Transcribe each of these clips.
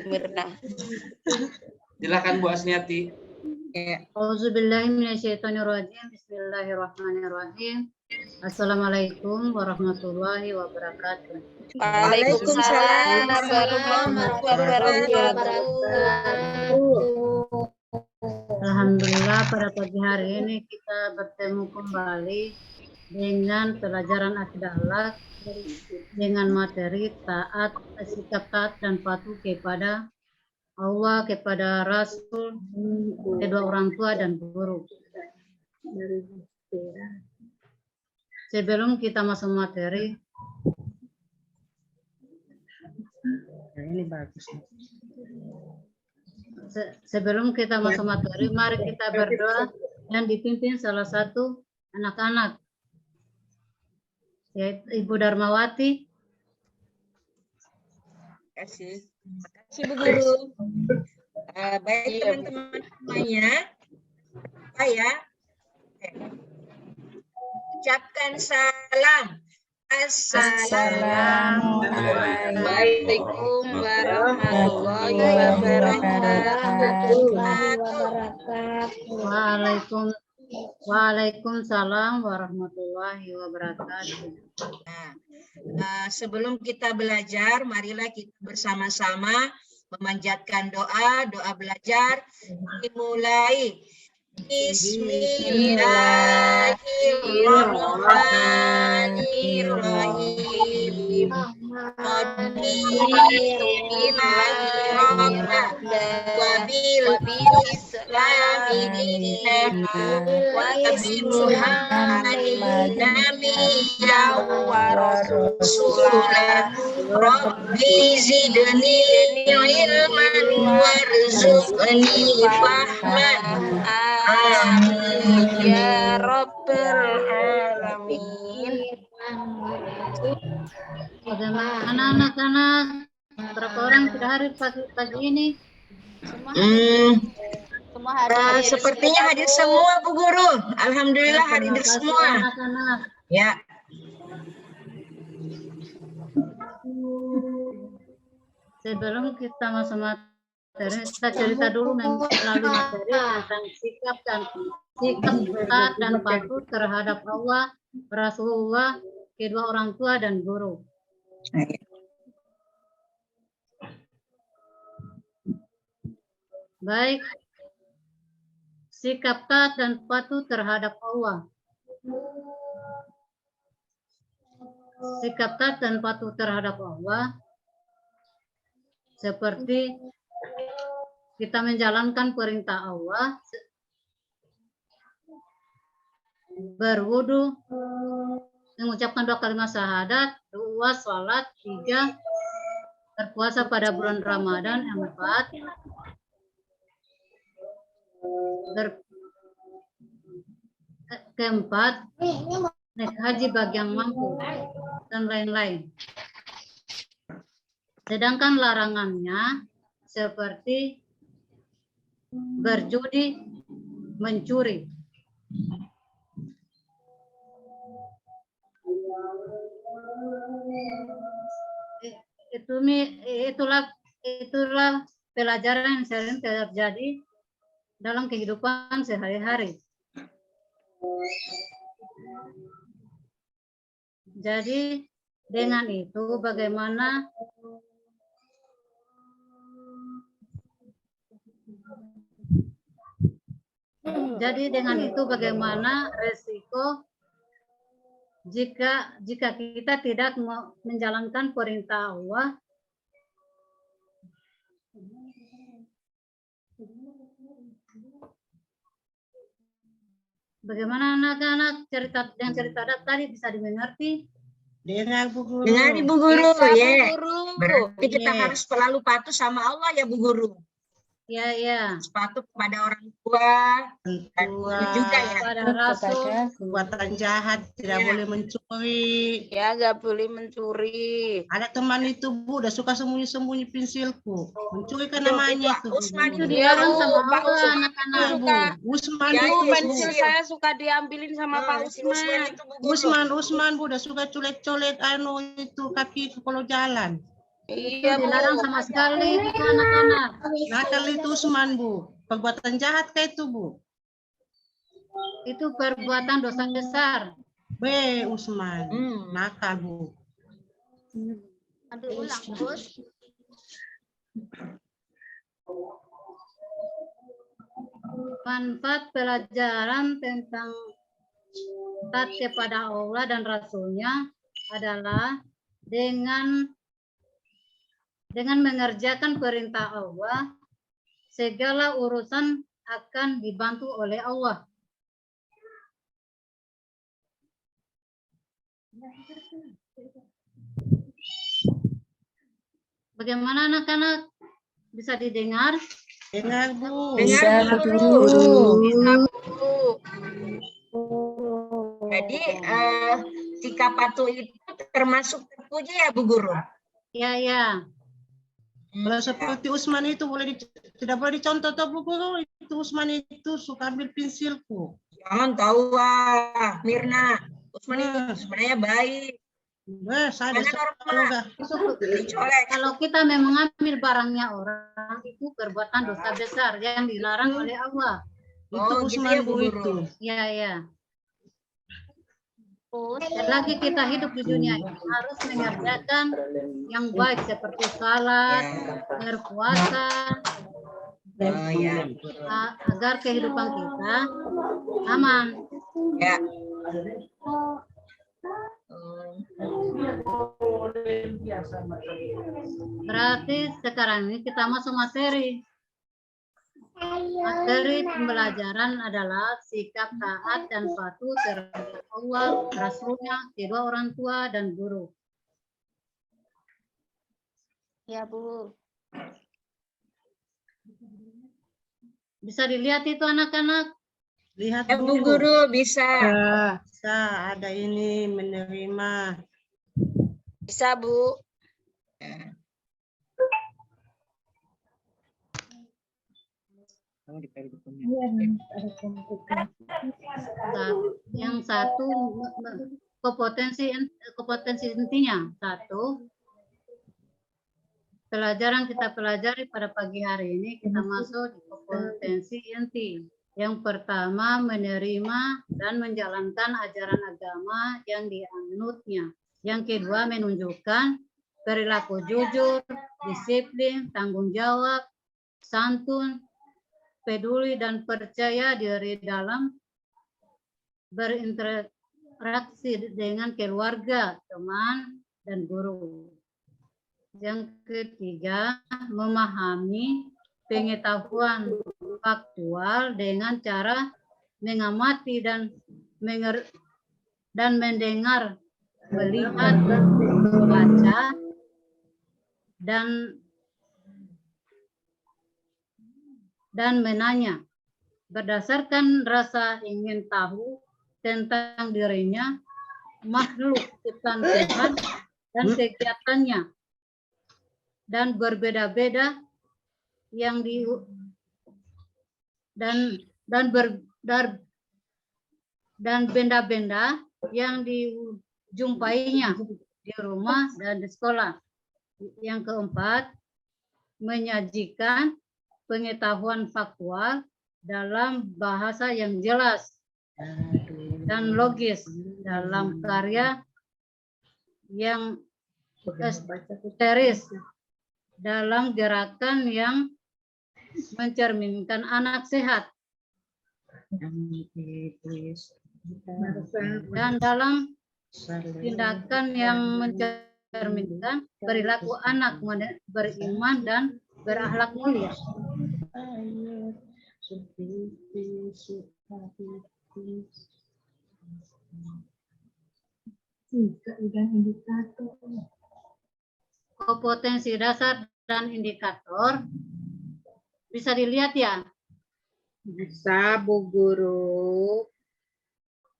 Mirna. Silakan Bu Asniati. Auzubillahiminasyaitonirrajim. Bismillahirrahmanirrahim. Assalamualaikum warahmatullahi wabarakatuh. Waalaikumsalam warahmatullahi wabarakatuh. Alhamdulillah pada pagi hari ini kita bertemu kembali dengan pelajaran akidah akhlak dengan materi taat, sikap taat dan patuh kepada Allah, kepada Rasul, kedua orang tua dan guru. Sebelum kita masuk materi, ini bagus. Sebelum kita masuk materi, mari kita berdoa dan dipimpin salah satu anak-anak, yaitu Ibu Darmawati. Terima kasih Bu Guru. Baik teman-teman semuanya, ucapkan salam. Assalamualaikum warahmatullahi wabarakatuh. Waalaikumsalam warahmatullahi wabarakatuh. Sebelum kita belajar, marilah kita bersama-sama memanjatkan doa belajar. Dimulai. Bismillahirrahmanirrahim. Wabil islami wa bi Muhammadin nabiyyan wa rasulah. Rabbi zidni ilman warzuqni fahman. Amin ya rabbal alamin. Bagaimana anak-anak? Berapa orang sudah hadir pagi ini? Sepertinya hadir semua Bu Guru. Alhamdulillah hadir semua. Anak-anak. Ya. Sebelum kita masuk materi, kita cerita dulu melalui materi tentang sikap taat dan patuh terhadap Allah, Rasulullah, kedua orang tua dan guru. Baik, sikap taat dan patuh terhadap Allah. Sikap taat dan patuh terhadap Allah seperti kita menjalankan perintah Allah, berwudu, mengucapkan 2 kalimat syahadat, 2 salat, 3 berpuasa pada bulan Ramadan, 4 keempat naik haji bagi yang mampu dan lain-lain. Sedangkan larangannya seperti berjudi, mencuri. Itulah pelajaran yang sering terjadi dalam kehidupan sehari-hari. Jadi dengan itu bagaimana resiko jika kita tidak menjalankan perintah Allah? Bagaimana anak-anak cerita tadi bisa dimengerti? Dengar Bu Guru. Dengar Bu Guru, ya. Berarti kita harus selalu patuh sama Allah ya Bu Guru. Ya. Patuh kepada orang tua dan juga ya kepada Rasul. Perbuatan jahat tidak boleh mencuri. Ya, nggak boleh mencuri. Ada teman itu Bu, udah suka sembunyi-sembunyi pensilku. Mencuri kan namanya itu. Usman Itu itu dilarang sama Pak Allah anak-anak. Usman Ya, itu pensil saya suka diambilin sama Pak Usman. itu Bu Guru. Usman Bu udah suka colek-colek itu kaki kalau jalan. Itu Iya, Bu. dilarang sama sekali itu anak-anak. Nakal itu Usman, Bu. Perbuatan jahat kayak itu, Bu. Itu perbuatan dosa besar. B. Usman. Nakal, Bu. Aduh, ulang, Bos. Manfaat pelajaran tentang taat kepada Allah dan Rasul-Nya adalah dengan mengerjakan perintah Allah, segala urusan akan dibantu oleh Allah. Bagaimana anak-anak? Bisa didengar? Dengar, Bu. Dengar, Bu Guru. Bisa, Bu. Jadi sikap patuh itu termasuk terpuji ya Bu Guru? Ya, ya. Kalau seperti Usman itu tidak boleh dicontoh toh, Bu Guru. Itu Usman itu suka ambil pensilku. Jangan tahu Mirna. Usman itu sebenarnya baik. Saya Mana normal? Dicolek. Kalau kita memang mengambil barangnya orang, itu perbuatan dosa besar yang dilarang oleh Allah. Itu Oh, gitu Usman, ya, Bu Bu, Guru. itu. Ya, ya. Selagi kita hidup di dunia ini harus mengerjakan yang baik seperti salat, berpuasa, Oh ya. agar kehidupan kita aman. Ya. Berarti sekarang ini kita masuk materi. Materi pembelajaran adalah sikap taat dan patuh terhadap Allah, Rasulnya, kedua orang tua, dan guru. Ya, Bu. Bisa dilihat itu anak-anak? Lihat, Ya, Bu Guru bisa. Bisa, ada ini menerima. Bisa, Bu. Yang satu kompetensi intinya. Satu, pelajaran kita pelajari pada pagi hari ini kita masuk di kompetensi inti. Yang pertama, menerima dan menjalankan ajaran agama yang dianutnya. Yang kedua, menunjukkan perilaku jujur, disiplin, tanggung jawab, santun, peduli, dan percaya diri dalam berinteraksi dengan keluarga, teman, dan guru. Yang ketiga, memahami pengetahuan faktual dengan cara mengamati dan mendengar, melihat, membaca, dan menanya berdasarkan rasa ingin tahu tentang dirinya, makhluk ciptaan Tuhan, dan kegiatannya, dan berbeda-beda yang dan benda-benda yang dijumpainya di rumah dan di sekolah. Yang keempat, menyajikan pengetahuan faktual dalam bahasa yang jelas dan logis dalam karya yang esteris, dalam gerakan yang mencerminkan anak sehat, dan dalam tindakan yang mencerminkan perilaku anak beriman dan berakhlak mulia. Kompetensi dasar dan indikator bisa dilihat ya? Bisa, Bu Guru.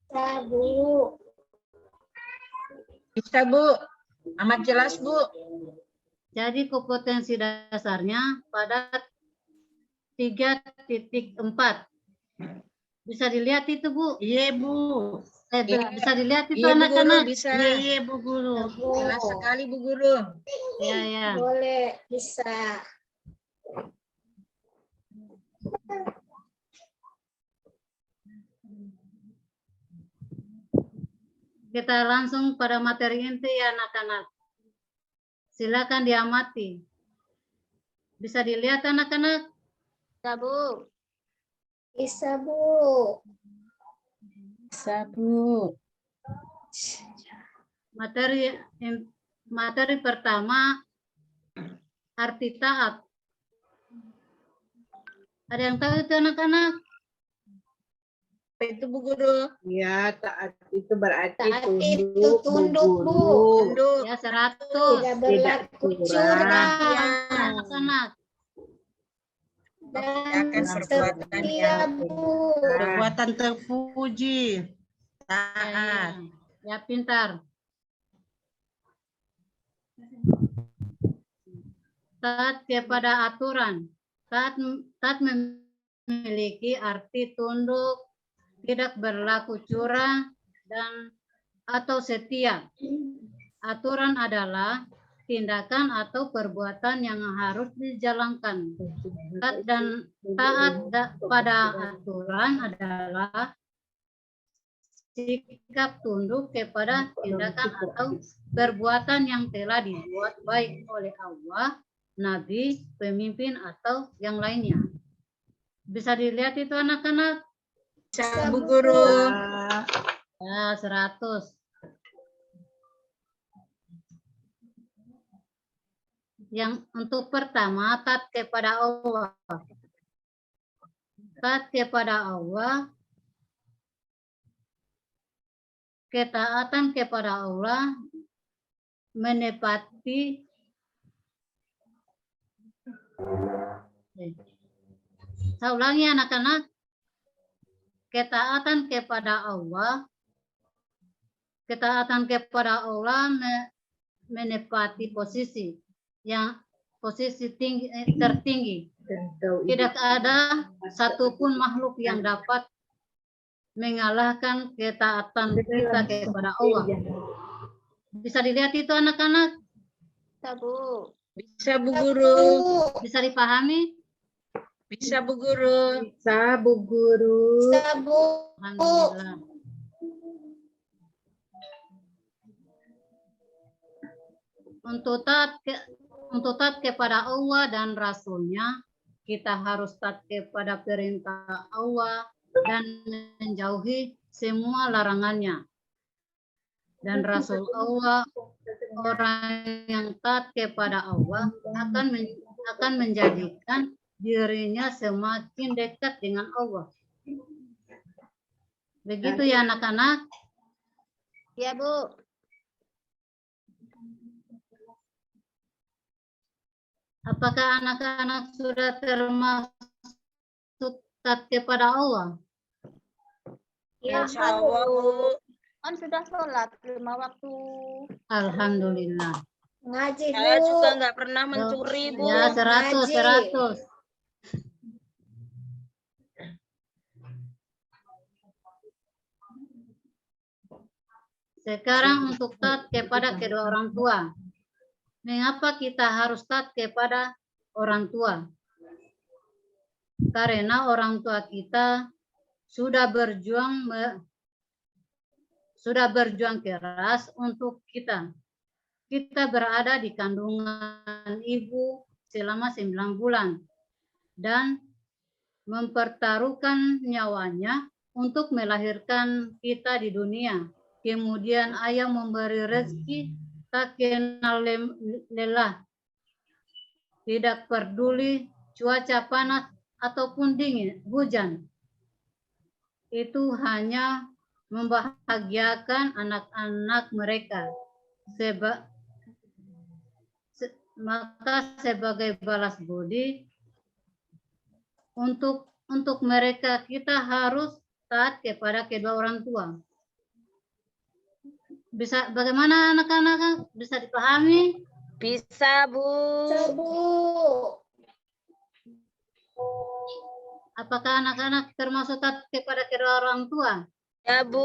Bisa, Bu. Bisa, Bu. Amat jelas, Bu. Jadi kompetensi dasarnya pada 3.4. Bisa dilihat itu, Bu? Iya, Bu. Bisa dilihat itu Iya, Bu Guru, anak-anak. bisa. Iya, Bu Guru. Jelas sekali, Bu Guru. Ya, ya. Boleh, bisa. Kita langsung pada materi inti ya anak-anak. Silakan diamati. Bisa dilihat anak-anak? Bisa, Bu. Bisa, Bu. Bisa, Bu. Materi pertama, arti taat. Ada yang tahu itu anak-anak? Apa itu, Bu Guru? Ya, taat itu berarti Taat itu tunduk, tunduk, Bu. Guru. Tunduk. Ya, 100. Tidak berlaku curang. Anak-anak. Dan Akan perbuatan setia, yang Bu. Perbuatan terpuji. Ya, Taat. ya, pintar. Taat kepada aturan. Taat memiliki arti tunduk, tidak berlaku curang, dan atau setia. Aturan adalah tindakan atau perbuatan yang harus dijalankan. Taat pada aturan adalah sikap tunduk kepada tindakan atau perbuatan yang telah dibuat baik oleh Allah, Nabi, pemimpin, atau yang lainnya. Bisa dilihat itu anak-anak? Bisa, Bu Guru. Ya, 100. Yang untuk pertama, taat kepada Allah. Taat kepada Allah, ketaatan kepada Allah menepati saya ulangi anak-anak, ketaatan kepada Allah menepati posisi tertinggi. Tidak ada satupun makhluk yang dapat mengalahkan ketaatan kita kepada Allah. Bisa dilihat itu anak-anak? Bisa, Bu. Bisa, Bu Guru. Bisa dipahami? Bisa, Bu Guru. Bisa, Bu Guru. Bisa, Bu. Alhamdulillah. Untuk taat kepada Allah dan Rasul-Nya, kita harus taat kepada perintah Allah dan menjauhi semua larangannya. Dan Rasul Allah, orang yang taat kepada Allah akan menjadikan dirinya semakin dekat dengan Allah. Begitu ya anak-anak? Ya, Bu. Apakah anak-anak sudah termasuk taat kepada Allah? Ya, Insya Allah, Bu. Kan sudah sholat 5 waktu. Alhamdulillah. Ngaji, Bu. Saya juga nggak pernah mencuri, Bu. Ya, 100, Ngaji. 100. Sekarang untuk taat kepada kedua orang tua. Mengapa kita harus taat kepada orang tua? Karena orang tua kita sudah berjuang keras untuk kita. Kita berada di kandungan ibu selama 9 bulan dan mempertaruhkan nyawanya untuk melahirkan kita di dunia. Kemudian ayah memberi rezeki tak kenal lelah. Tidak peduli cuaca panas ataupun dingin, hujan. Itu hanya membahagiakan anak-anak mereka. Maka sebagai balas budi untuk mereka kita harus taat kepada kedua orang tua. Bisa bagaimana anak-anak? Bisa dipahami? Bisa, Bu. Bisa, Bu. Apakah anak-anak termasuk taat kepada kedua orang tua? Ya Bu,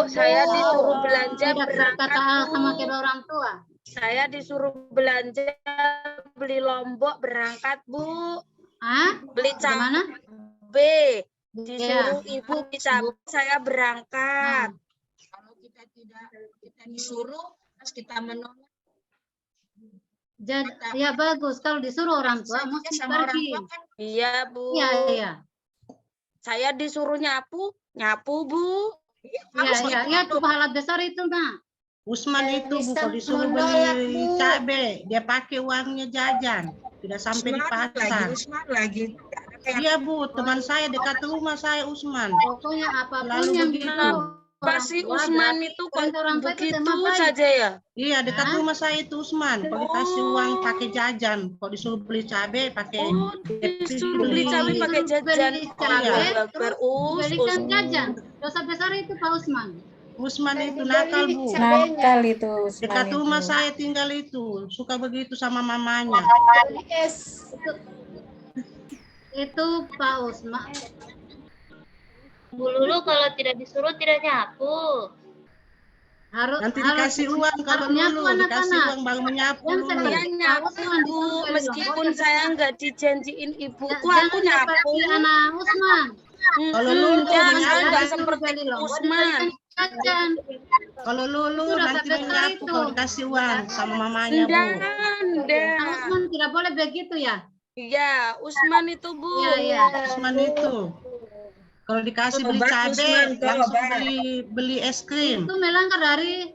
saya disuruh belanja Tidak berangkat berkata sama Bu. kedua orang tua. Saya disuruh belanja beli lombok berangkat Bu. Ah, Beli gimana? cabai. Ya. Disuruh ibu beli cabai, saya berangkat. Kalau kita disuruh, terus kita menolak. Jadi, ya bagus. Kalau disuruh orang tua, mesti Sama orang pergi. tua kan Iya Bu. Iya, iya. Saya disuruh nyapu Bu. Iya, itu pahala besar itu, Nak. Usman itu Bu, bisa kalau disuruh menolak, beli Bu. cabai, dia pakai uangnya jajan. Tidak sampai di pasar. Usman lagi. Iya Bu, teman saya dekat rumah saya Usman. Pokoknya apapun Lalu yang begitu. disuruh Pasti orang tua, Usman berarti itu kok orang tua itu begitu sama baik. saja ya? Iya, dekat rumah saya itu Usman. Kalau dikasih uang pakai jajan, kalau disuruh beli cabai pakai Oh, disuruh beli cabai pakai jajan. Beli cabai, Oh, terus Us. belikan jajan. Dosa besar itu Pak Usman. Usman itu nakal Bu. Nakal itu Usman Dekat itu. rumah saya tinggal itu, suka begitu sama mamanya. Es. Itu Pak Usman. Bu Lulu kalau tidak disuruh tidak nyapu. Nanti dikasih uang kalau nyapu dulu, dikasih anak-anak. uang baru menyapu Yang dulu. seperti Saya nyapu Pak Usman Bu, disuruh beli meskipun lombok, saya nggak dijanjiin ibuku, aku jangan nyapu. seperti anak Usman. Kalau Lulu Jangan, menyapu, saya nggak Disuruh seperti beli lombok, Usman. dibelikan jajan. kalau Lulu Itu dosa nanti besar menyapu itu. kalau dikasih uang sama mamanya Bu. Nggak. Pak Usman tidak boleh begitu ya. Iya, Usman itu Bu. Iya, iya. Usman itu. Kalau dikasih beli Tobat, cabai, Usman, langsung tobat. beli es krim. Itu melanggar dari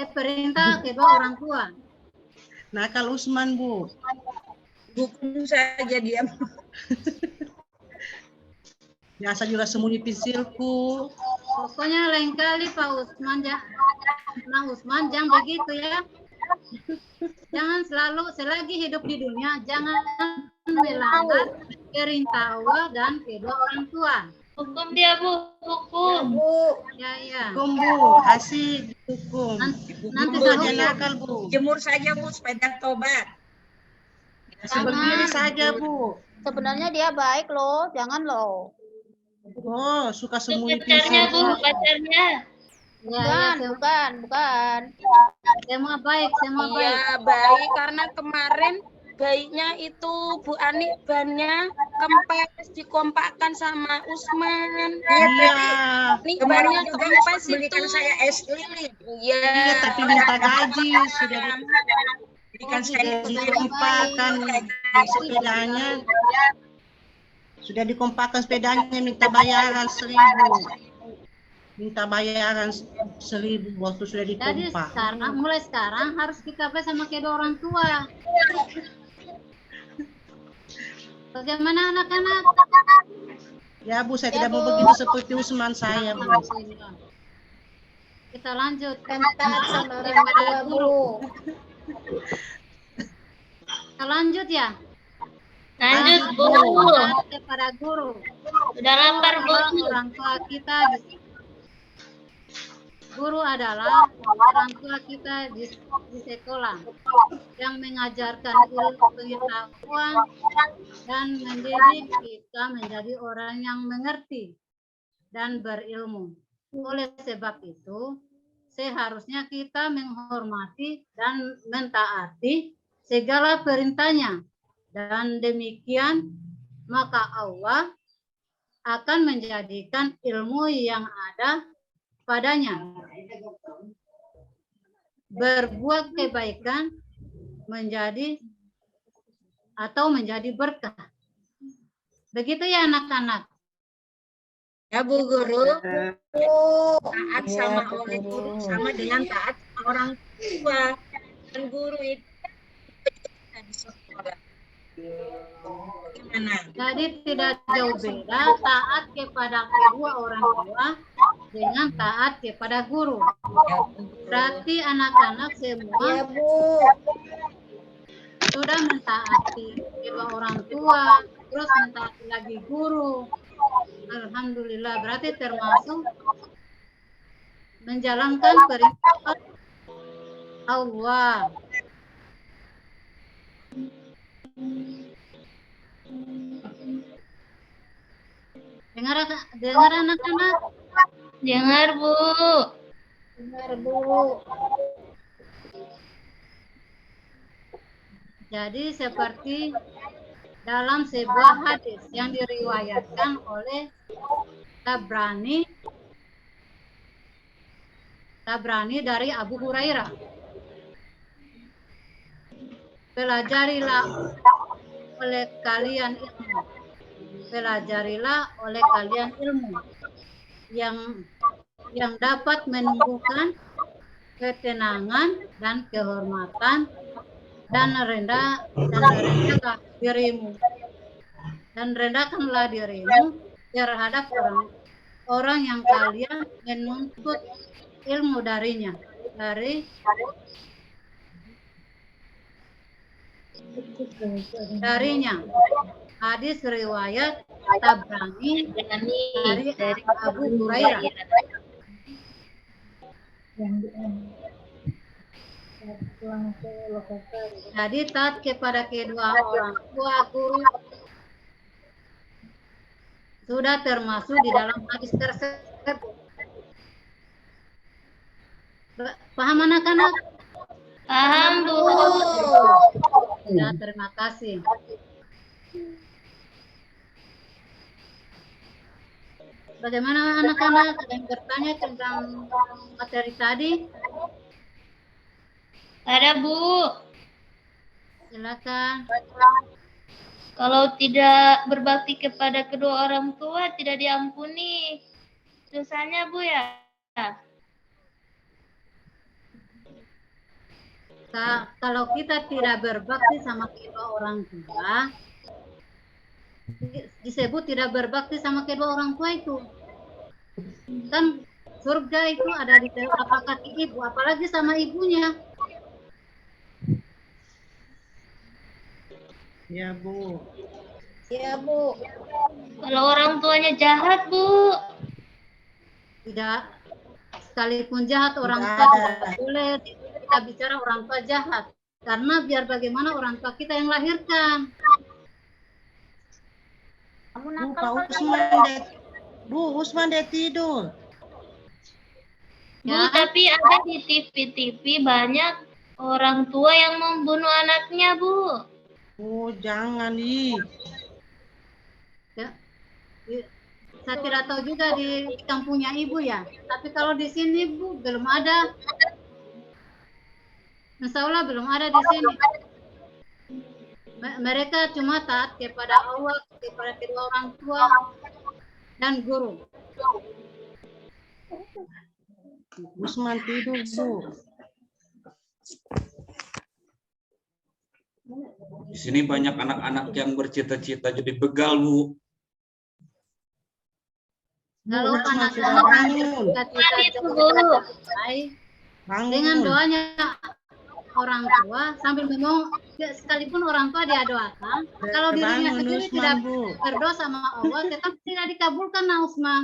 perintah kedua orang tua. Nakal Usman Bu. Hukum saja dia. Biasa juga sembunyi pensilku. Pokoknya lain kali Pak Usman, Usman jangan begitu ya. Jangan selalu selagi hidup di dunia jangan melanggar perintah Allah dan kedua orang tua. Hukum dia Bu, hukum. Bu. Ya. Hukum Bu, asik hukum. Nanti Bu aja saya nakal Bu. Jemur saja Bu supaya tobat. Sebegini saja Bu. Sebenarnya dia baik loh, jangan loh. Oh, suka Itu sembunyi pacarnya Bu, pensil. pacarnya. Bukan. semua baik, semua baik. Iya, baik karena kemarin baiknya itu Bu Ani bannya kempes dikompakkan sama Usman. Iya. Nih Kemarin bannya juga kempes itu. belikan saya es lilin. Iya. Iya, tapi minta gaji sudah Belikan saya es lilin. dikompakkan sepedanya. Sudah dikompakkan sepedanya minta bayaran 1.000. Minta bayaran 1.000 waktu sudah Jadi dikompak. mulai sekarang harus kita baik sama kedua orang tua. Bagaimana anak-anak? Ya Bu, saya Ya, tidak mau Bu. begitu seperti Usman saya Bu. Kita lanjut. Kan taat sama orang tua, Bu. Kita lanjut ya. Lanjut Bu. Taat kepada guru. Sudah lapar Bu. Orang tua kita guru adalah orang tua kita di sekolah yang mengajarkan ilmu pengetahuan dan mendidik kita menjadi orang yang mengerti dan berilmu. Oleh sebab itu, seharusnya kita menghormati dan mentaati segala perintahnya. Dan demikian, maka Allah akan menjadikan ilmu yang ada padanya berbuat kebaikan menjadi berkah. Begitu ya anak-anak. Ya Bu Guru, Bu. taat Iya, sama Bu oleh Guru. guru sama dengan taat sama orang tua. Dan guru itu kita di sekolah. Gimana? Jadi tidak jauh beda taat kepada kedua orang tua dengan taat kepada guru. Berarti anak-anak semua Ya, Bu. sudah mentaati kedua orang tua, terus mentaati lagi guru. Alhamdulillah, berarti termasuk menjalankan perintah Allah. Dengar anak-anak, Dengar, Bu. Dengar, Bu. Jadi seperti dalam sebuah hadis yang diriwayatkan oleh Tabrani dari Abu Hurairah. Pelajarilah oleh kalian ilmu. Pelajarilah oleh kalian ilmu yang dapat menumbuhkan ketenangan dan kehormatan dan rendahkanlah dirimu terhadap orang yang kalian menuntut ilmu darinya hadis riwayat Tabrani dari Abu Hurairah. Jadi taat kepada kedua orang tua guru sudah termasuk di dalam hadis tersebut. Paham anak-anak? Paham, Bu. Ya, terima kasih. Bagaimana anak-anak? Ada yang bertanya tentang materi tadi? Ada, Bu. Silakan. Kalau tidak berbakti kepada kedua orang tua, tidak diampuni dosanya, Bu, ya? Kalau kita tidak berbakti sama kedua orang tua, disebut tidak berbakti sama kedua orang tua itu. Kan surga itu ada di telapak kaki ibu, apalagi sama ibunya. Ya, Bu. Ya, Bu. Kalau orang tuanya jahat, Bu. Tidak, sekalipun jahat orang tua Tidak. tidak boleh kita bicara orang tua jahat. Karena biar bagaimana orang tua kita yang lahirkan. Kamu Bu, nakal Pak kali. Usman dia tidur. Bu, Ya. tapi ada di TV-TV banyak orang tua yang membunuh anaknya, Bu. Oh, jangan nih. Ya. Saya tidak tahu juga di kampungnya ibu ya. Tapi kalau di sini Bu belum ada. Insya Allah belum ada di sini. Mereka cuma taat kepada Allah, kepada kedua orang tua dan guru. Usman tidur, Bu. Di sini banyak anak-anak yang bercita-cita jadi begal, Bu. Kalau Usman sudah anak-anak bangun. Bangun. dengan doanya orang tua sambil ngomong, sekalipun orang tua dia doakan, kalau dirinya Bangun, sendiri Usman, tidak Bu. berdoa sama Allah, tetap tidak dikabulkan, nah Usman.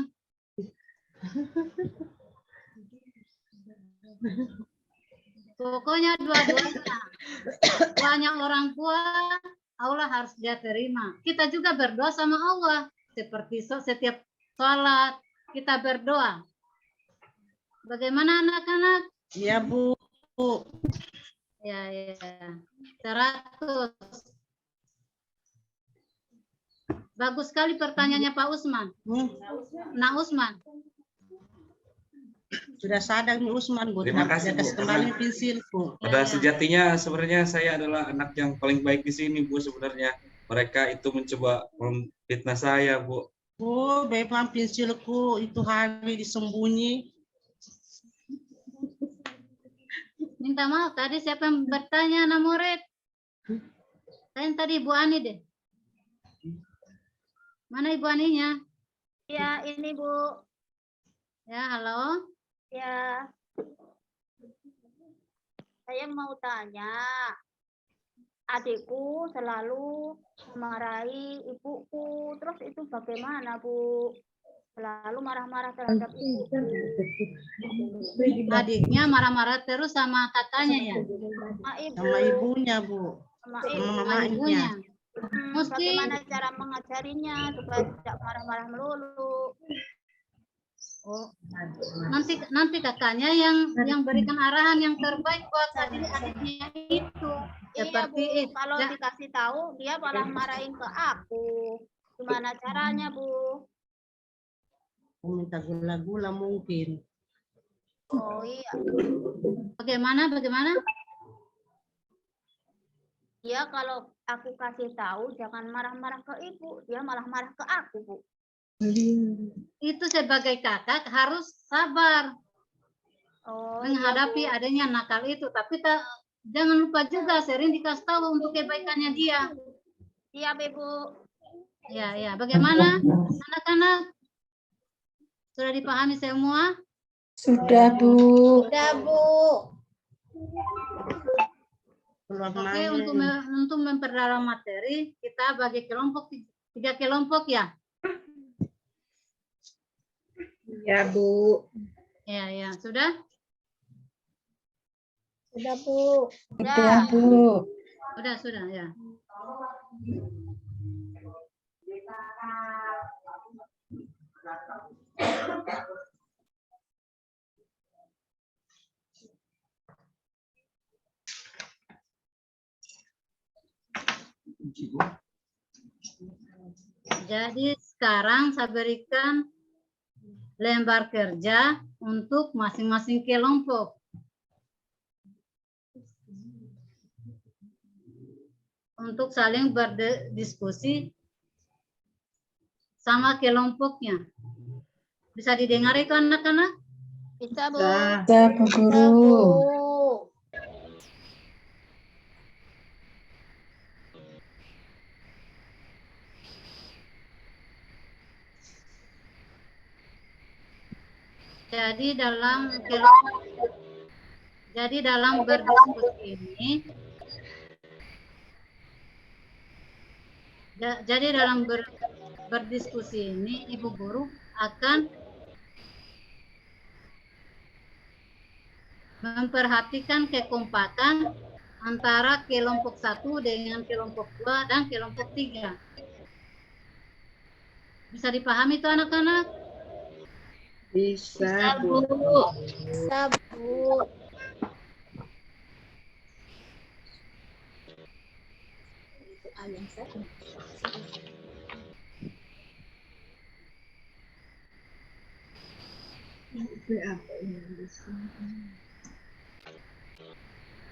Pokoknya doanya orang tua Allah harus dia terima. Kita juga berdoa sama Allah seperti setiap sholat kita berdoa. Bagaimana anak-anak? Iya, Bu. Ya. 100. Bagus sekali pertanyaannya Pak Usman. Nah Usman. Sudah sadar nih Usman, Bu. Terima kasih, Bu. Kembali pensilku. Pada sejatinya sebenarnya saya adalah anak yang paling baik di sini, Bu. Sebenarnya mereka itu mencoba memfitnah saya, Bu. Oh, memang pensilku itu hari disembunyi. Minta maaf, tadi siapa yang bertanya anak murid? Saya tadi Ibu Ani deh. Mana Ibu Aninya? Ya, ini Bu. Ya, halo. Ya. Saya mau tanya. Adikku selalu memarahi ibuku. Terus itu bagaimana, Bu? Selalu marah-marah terhadap ibu. Adiknya marah-marah terus sama kakaknya ya? Sama ibu. Sama ibunya, Bu. Sama Sama ibu. Sama mamanya. ibunya. Mesti Bagaimana cara mengajarinya supaya tidak marah-marah melulu? Oh, nanti kakaknya yang berikan arahan yang terbaik buat adik-adiknya itu. Iya Seperti Bu, kalau dikasih tahu dia malah marahin ke aku. Gimana caranya Bu? Minta gula-gula mungkin. Oh iya, bagaimana? dia kalau aku kasih tahu jangan marah-marah ke ibu, dia malah marah ke aku Bu. Itu sebagai kakak harus sabar Oh menghadapi iya, Bu. adanya nakal itu. Tapi jangan lupa juga sering dikasih tahu untuk kebaikannya dia. Siap Ibu. Ya. Bagaimana anak-anak? Sudah dipahami semua? Sudah, Bu. Oke, untuk memperdalam materi, kita bagi kelompok 3 kelompok ya. Ya, Bu. Ya, sudah? Sudah, Bu. Sudah. Bu. Sudah ya. Jadi sekarang saya berikan lembar kerja untuk masing-masing kelompok. Untuk saling berdiskusi sama kelompoknya. Bisa didengar itu anak-anak? Bisa Bu. Bisa, Bu Guru. Jadi dalam berdiskusi ini Ibu Guru akan memperhatikan kekompakan antara kelompok 1 dengan kelompok 2 dan kelompok 3. Bisa dipahami itu anak-anak? Bisa, Bu. Bisa, Bu.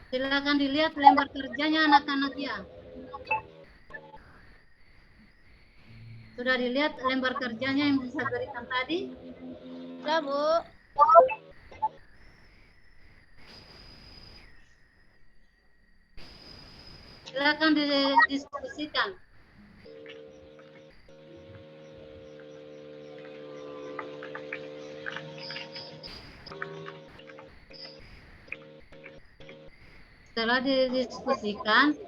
Silakan dilihat lembar kerjanya anak-anak ya. Sudah dilihat lembar kerjanya yang saya berikan tadi? Sudah Bu. Silakan didiskusikan. Setelah didiskusikan,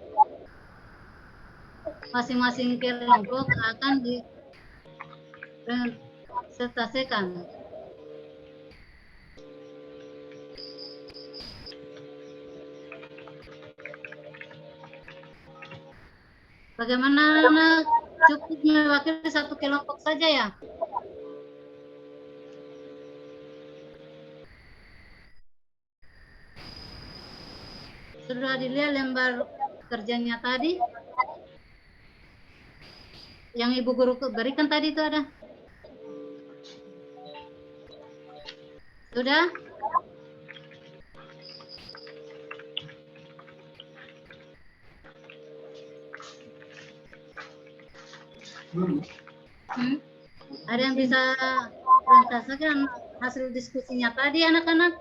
masing-masing kelompok akan dipresentasikan. Bagaimana cukup mewakili satu kelompok saja ya? Sudah dilihat lembar kerjanya tadi? Yang Ibu Guru berikan tadi itu ada? Sudah? Ada yang bisa presentasikan hasil diskusinya tadi anak-anak?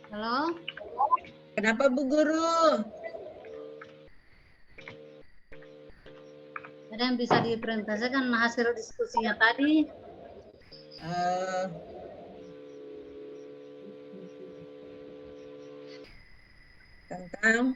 Halo? Kenapa Bu Guru? Ada yang bisa dipresentasikan hasil diskusinya tadi? Tentang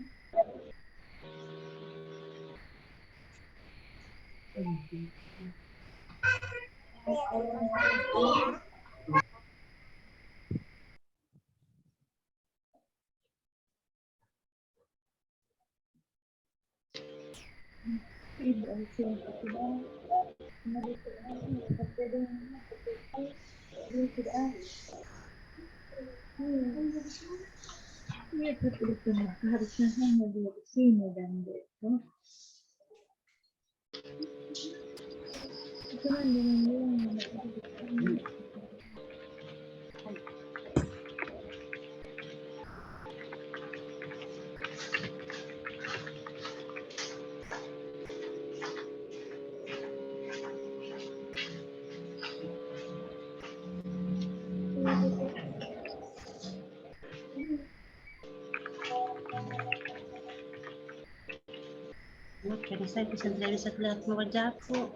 Jadi saya tidak bisa lihat wajahku.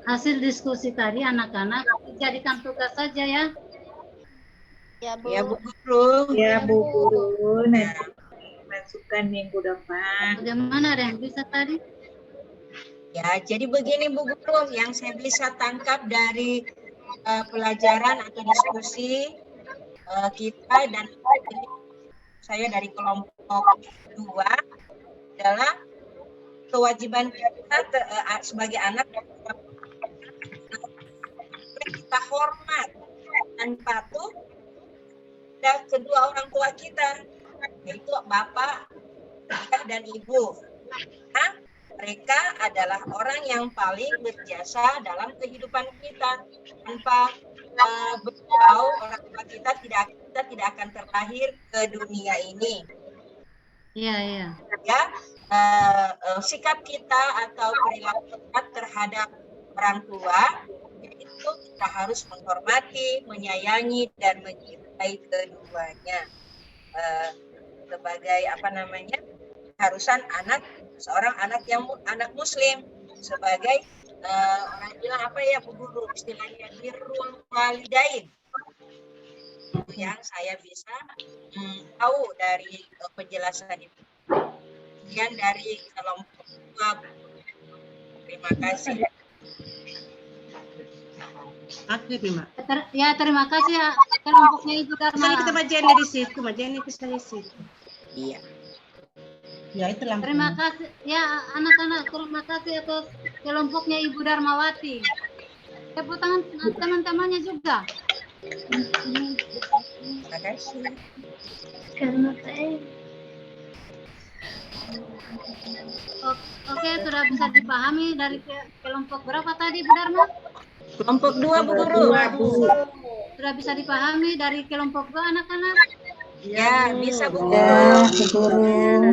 Hasil diskusi tadi anak-anak jadikan tugas saja ya. Ya, Bu. Ya Bu Guru. Ya Bu Guru, nanti masukkan minggu depan. Bagaimana ada yang bisa tadi? Ya, jadi begini Bu Guru, yang saya bisa tangkap dari pelajaran atau diskusi kita dan saya dari kelompok 2 adalah kewajiban kita sebagai anak kita hormat dan patuh dan kedua orang tua kita, yaitu bapak, ayah, dan ibu. Nah, mereka adalah orang yang paling berjasa dalam kehidupan kita. Tanpa beliau, orang tua kita tidak akan terlahir ke dunia ini. Iya, iya. Ya, sikap kita atau perilaku kita terhadap orang tua itu kita harus menghormati, menyayangi, dan mencintai keduanya sebagai harusan seorang anak muslim, sebagai orang bilang apa ya Bu Guru istilahnya birrul walidain. Itu yang saya bisa tahu dari penjelasan itu. Kemudian dari kelompok 2, terima kasih. Oke, Bima. Ya, terima kasih ya kelompoknya Ibu Dharma. Misalnya kita bagiannya di situ, bagiannya kita di situ. Iya. Ya, itu lampu. Terima kasih ya anak-anak, terima kasih atas kelompoknya Ibu Darmawati. Tepuk tangan teman-temannya juga. Terima kasih. Oke, sudah bisa dipahami dari kelompok berapa tadi Bu Dharma? Kelompok 2 Bu Guru. Sudah bisa dipahami dari kelompok 2 anak-anak? Ya, bisa Bu Guru. Ya Bu Guru.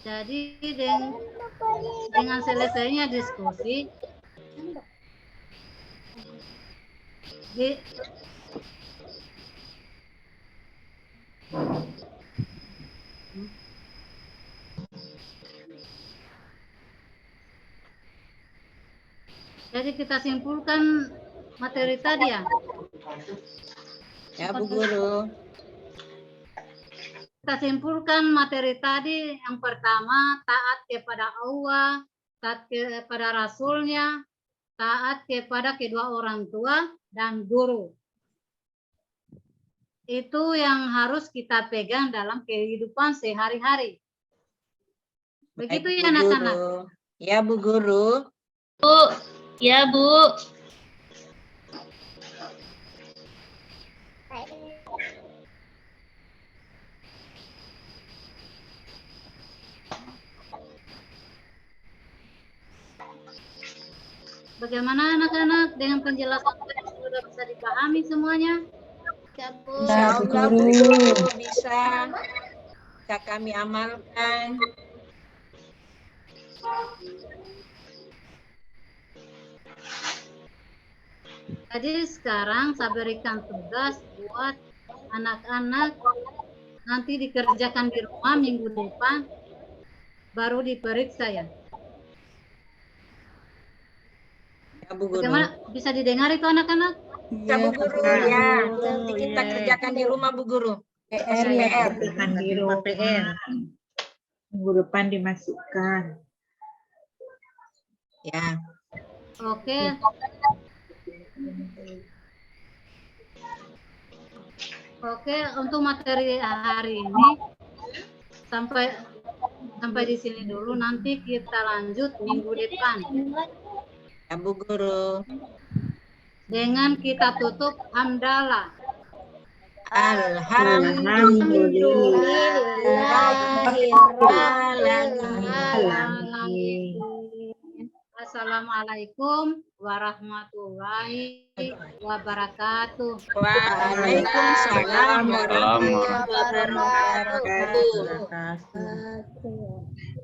Jadi dengan selesainya diskusi jadi kita simpulkan materi tadi ya. Ya Bu Guru. Kita simpulkan materi tadi, yang pertama taat kepada Allah, taat kepada Rasulnya, taat kepada kedua orang tua dan guru. Itu yang harus kita pegang dalam kehidupan sehari-hari. Begitu ya anak-anak? Ya Bu Guru. Bu. Ya Bu. Bagaimana anak-anak dengan penjelasan tadi sudah bisa dipahami semuanya? Ya, Bu. Insya Allah Bu Guru bisa kami amalkan. Jadi sekarang saya berikan tugas buat anak-anak nanti dikerjakan di rumah minggu depan, baru diperiksa ya. Ya Bu Guru. Bagaimana bisa didengar itu anak-anak? Ya Bu Guru ya. Nanti kita kerjakan di rumah Bu Guru. PR PR. kerjakan di rumah. Minggu depan dimasukkan. Ya. Oke. Oke, untuk materi hari ini sampai di sini dulu. Nanti kita lanjut minggu depan Ya Bu Guru. dengan kita tutup hamdalah. Assalamualaikum warahmatullahi wabarakatuh. Waalaikumsalam warahmatullahi Wabarakatuh. wabarakatuh.